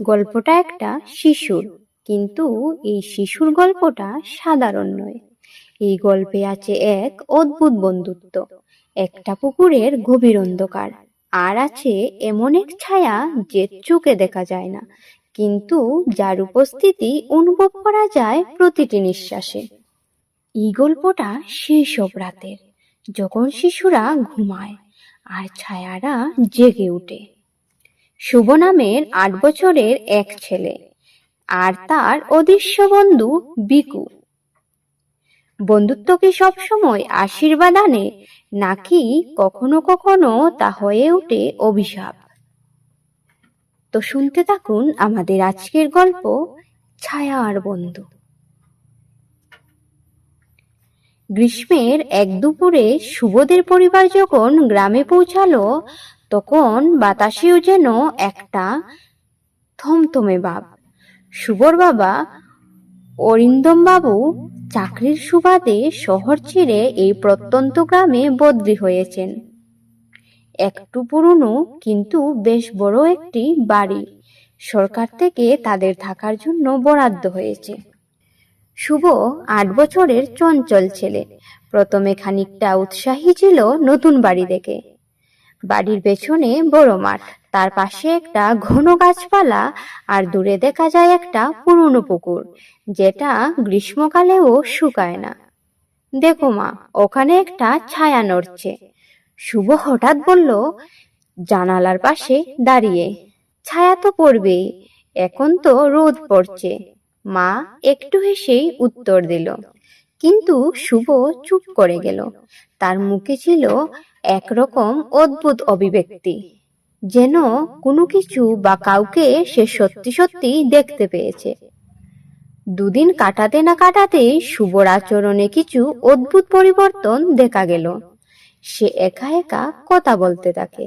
গল্পটা একটা শিশুর, কিন্তু এই শিশুর গল্পটা সাধারণ নয়। এই গল্পে আছে এক অদ্ভুত বন্ধুত্ব, একটা পুকুরের গভীর অন্ধকার, আর আছে এমন এক ছায়া যে চোখে দেখা যায় না, কিন্তু যার উপস্থিতি অনুভব করা যায় প্রতিটি নিঃশ্বাসে। এই গল্পটা সেই সব রাতের, যখন শিশুরা ঘুমায় আর ছায়ারা জেগে ওঠে। শুভ নামের 8 বছরের এক ছেলে আর তার অদৃশ্য বন্ধু বিকু। বন্ধুত্ব কি সবসময় আশীর্বাদ আনে, নাকি কখনো কখনো তা হয়ে ওঠে অভিশাপ? তো শুনতে থাকুন আমাদের আজকের গল্প, ছায়া আর বন্ধু। গ্রীষ্মের এক দুপুরে শুভদের পরিবার যখন গ্রামে পৌঁছালো, তখন বাতাসেও যেন একটা থমথমে ভাব। শুভর বাবা অরিন্দম বাবু চাকরির সুবাদে শহর ছেড়ে এই প্রত্যন্ত গ্রামে বদলি হয়েছেন। একটু পুরনো কিন্তু বেশ বড় একটি বাড়ি সরকার থেকে তাদের থাকার জন্য বরাদ্দ হয়েছে। শুভ 8 বছরের চঞ্চল ছেলে। প্রথমে খানিকটা উৎসাহী ছিল নতুন বাড়ি দেখে। বাড়ির পেছনে বড় মাঠ, তার পাশে একটা ঘন গাছপালা, আর দূরে দেখা যায় একটা পুরনো পুকুর, যেটা গ্রীষ্মকালেও শুকায় না। দেখো মা, ওখানে একটা ছায়া নড়ছে, শুভ হঠাৎ বলল, জানালার পাশে দাঁড়িয়ে। ছায়া তো পড়বেই, এখন তো রোদ পড়ছে, মা একটু হেসেই উত্তর দিল। কিন্তু শুভ চুপ করে গেল। তার মুখে ছিল একরকম অদ্ভুত অভিব্যক্তি, যেন কোনো কিছু বা কাউকে সে সত্যি সত্যি দেখতে পেয়েছে। দুদিন কাটাতে না কাটাতেই শুভর আচরণে কিছু অদ্ভুত পরিবর্তন দেখা গেল। সে একা একা কথা বলতে থাকে,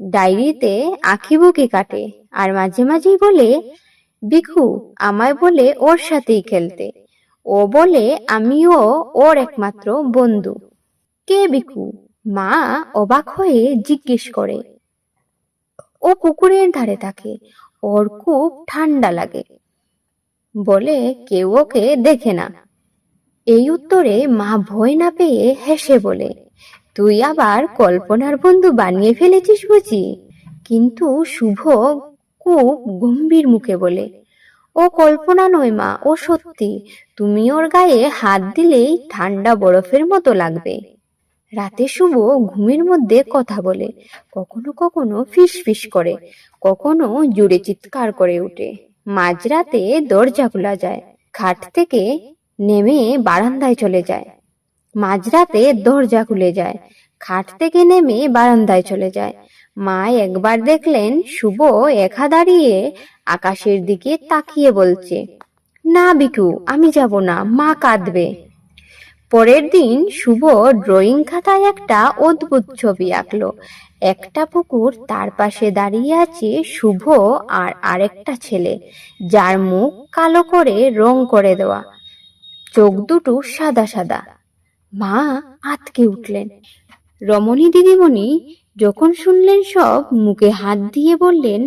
ডায়েরিতে আঁকিবুকি কাটে, আর মাঝে মাঝেই বলে, বিকু আমায় বলে ওর সাথেই খেলতে, ও বলে আমিও ওর একমাত্র বন্ধু। কে বিকু? মা অবাক হয়ে জিজ্ঞেস করে। ও পুকুরের ধারে থাকে, ওর খুব ঠান্ডা লাগে বলে কেউ ওকে দেখে না। এই উত্তরে মা ভয় না পেয়ে হেসে বলে, তুই আবার কল্পনার বন্ধু বানিয়ে ফেলেছিস বুঝি? কিন্তু শুভ খুব গম্ভীর মুখে বলে, ও কল্পনা নয় মা, ও সত্যি। তুমি ওর গায়ে হাত দিলেই ঠান্ডা বরফের মতো লাগবে। রাতে শুভ ঘুমের মধ্যে কথা বলে, কখনো কখনো ফিস ফিস করে, কখনো জোরে চিৎকার করে ওঠে। মাঝরাতে দরজা খোলা যায়, খাট থেকে নেমে বারান্দায় চলে যায়। মাঝরাতে দরজা খুলে যায়, খাট থেকে নেমে বারান্দায় চলে যায়। মা একবার দেখলেন শুভ একা দাঁড়িয়ে আকাশের দিকে তাকিয়ে বলছে, না বিকু, আমি যাব না, মা কাঁদবে। পরের দিন শুভ ড্রয়িং খাতায় একটা অদ্ভুত ছবি আঁকলো। একটা পুকুর, তার পাশে দাঁড়িয়ে আছে শুভ আর আরেকটা ছেলে, যার মুখ কালো করে রং করে দেওয়া, চোখ দুটো সাদা সাদা। মা আঁতকে উঠলেন। রমণী দিদিমণি যখন শুনলেন সব, মুখে হাত দিয়ে বললেন,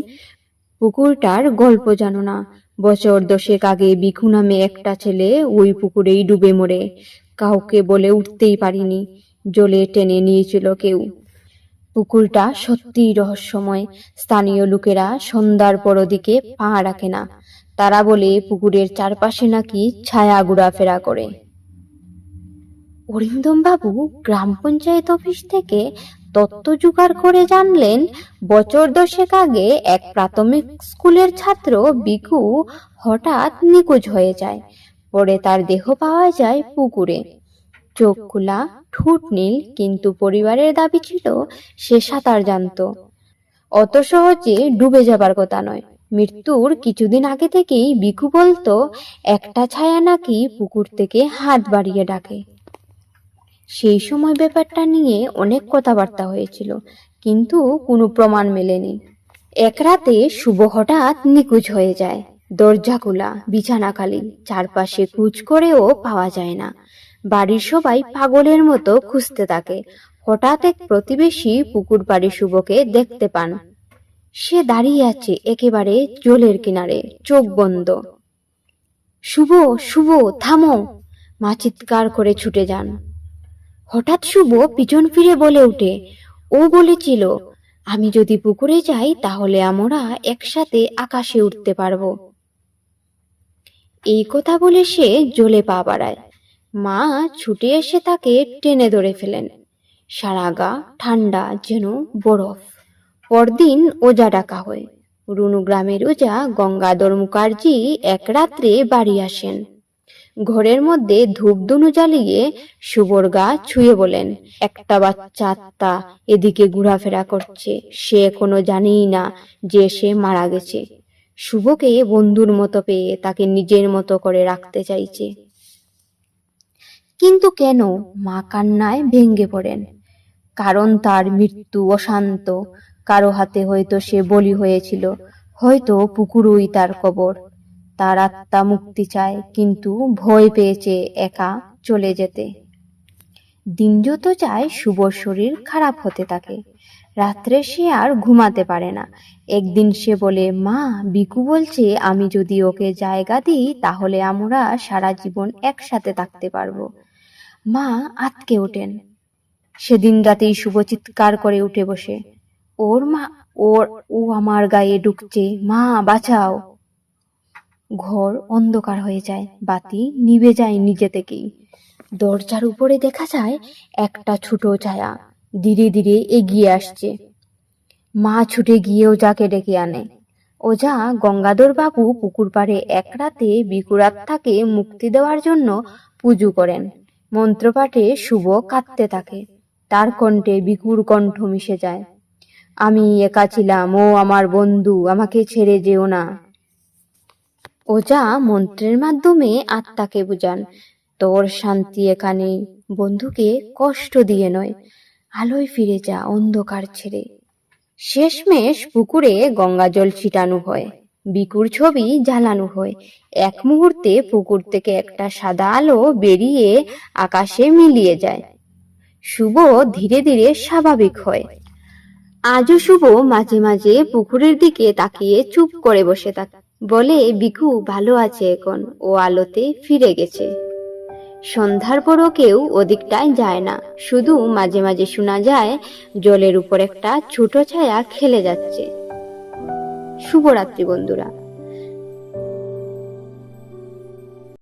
পুকুরটার গল্প জানো না? বছর 10 আগে বিকু নামে একটা ছেলে ওই পুকুরেই ডুবে মরে, কাউকে বলে উঠতেই পারিনি, জলে টেনে নিয়েছিল কেউ। পুকুরটা সত্যিই রহস্যময়। স্থানীয় লোকেরা সন্ধ্যার পর দিকে পা রাখে না। তারা বলে পুকুরের চারপাশে নাকি ছায়া ঘোরাফেরা করে। অরিন্দম বাবু গ্রাম পঞ্চায়েত অফিস থেকে তথ্য জোগাড় করে জানলেন, বছর 10 আগে এক প্রাথমিক স্কুলের ছাত্র বিকু হঠাৎ নিখোঁজ হয়ে যায়। পরে তার দেহ পাওয়া যায় পুকুরে, চোখ খোলা, ঠোঁট নীল, কিন্তু পরিবারের দাবি ছিল সে সাঁতার জানতো। অত সহজে ডুবে যাবার কথা নয়। মৃত্যুর কিছুদিন আগে থেকেই বিকু বলতো, একটা ছায়া নাকি পুকুর থেকে হাত বাড়িয়ে ডাকে। সেই সময় ব্যাপারটা নিয়ে অনেক কথাবার্তা হয়েছিল, কিন্তু কোনো প্রমাণ মেলেনি। এক রাতে শুভ হঠাৎ নিখোঁজ হয়ে যায়। দরজা খোলা, বিছানা খালি, চারপাশে খোঁজ করেও পাওয়া যায় না। বাড়ির সবাই পাগলের মতো খুঁজতে থাকে। হঠাৎ এক প্রতিবেশী পুকুর পাড়ে শুভকে দেখতে পান। সে দাঁড়িয়ে আছে একেবারে জলের কিনারে, চোখ বন্ধ। শুভ, শুভ, থামো! মা চিৎকার করে ছুটে যান। হঠাৎ শুভ পিছন ফিরে বলে ওঠে, ও বলেছিল আমি যদি পুকুরে যাই তাহলে আমরা একসাথে আকাশে উঠতে পারবো। এই কথা বলে সে জলে পা বাড়ায়। মা ছুটে এসে তাকে টেনে ধরে ফেলেন। সারা গা ঠান্ডা, যেন বরফ। পরদিন ওজা ডাকা হয়। রুনু গ্রামের ওজা গঙ্গাধর মুখার্জি এক রাত্রে বাড়ি আসেন। ঘরের মধ্যে ধূপধুনো জ্বালিয়ে শুভর গা ছুঁয়ে বলেন, একটা বাচ্চা আত্মা এদিকে ঘোরাফেরা করছে, সে এখনো জানেই না যে সে মারা গেছে। শুভকে বন্ধুর মতো পেয়ে তাকে নিজের মতো করে রাখতে চাইছে। কিন্তু কেন? মা কান্নায় ভেঙে পড়েন। কারণ তার মৃত্যু অশান্ত। কারো হাতে হয়তো সে বলি হয়েছিল, হয়তো পুকুরই তার কবর। তার আত্মা মুক্তি চায়, কিন্তু ভয় পেয়েছে একা চলে যেতে। দিন যত যায় শুভর শরীর খারাপ হতে থাকে। রাত্রে সে আর ঘুমাতে পারে না। একদিন সে বলে, মা, বিকু বলছে আমি যদি ওকে জায়গা দিই তাহলে আমরা সারা জীবন একসাথে থাকতে পারবো। মা আঁতকে ওঠেন। সেদিন রাতেই শুভ চিৎকার করে উঠে বসে, ওর মা, ও আমার গায়ে ঢুকছে, মা বাঁচাও। ঘর অন্ধকার হয়ে যায়, বাতি নিভে যায় নিজে থেকেই। দরজার উপরে দেখা যায় একটা ছোট ছায়া ধীরে ধীরে এগিয়ে আসছে। মা ছুটে গিয়ে ওজাকে ডেকে আনে। ওজা গঙ্গাধর বাবু পুকুর পাড়ে এক রাতে বিকুর আত্মাকে মুক্তি দেওয়ার জন্য পুজো করেন। মন্ত্রপাঠে শুভ কাঁদতে থাকে। তার কণ্ঠে বিকুর কণ্ঠ মিশে যায়। আমি একা ছিলাম, ও আমার বন্ধু, আমাকে ছেড়ে যেও না। ওজা মন্ত্রের মাধ্যমে আত্মাকে বুঝান, তোর শান্তি এখানে, বন্ধুকে কষ্ট দিয়ে নয়, আলোয় ফিরে যা অন্ধকার ছেড়ে। শেষমেশ পুকুরে গঙ্গা জল ছিটানো হয়, বিকুর ছবি জ্বালানো হয়। এক মুহূর্তে পুকুর থেকে একটা সাদা আলো বেরিয়ে আকাশে মিলিয়ে যায়। শুভ ধীরে ধীরে স্বাভাবিক হয়। আজও শুভ মাঝে মাঝে পুকুরের দিকে তাকিয়ে চুপ করে বসে থাকে, বলে বিকু ভালো আছে এখন, ও আলোতে ফিরে গেছে। সন্ধ্যার পরও কেউ ওদিকটায় যায় না, শুধু মাঝে মাঝে শোনা যায় জলের উপর একটা ছোট ছায়া খেলে যাচ্ছে। শুভরাত্রি বন্ধুরা।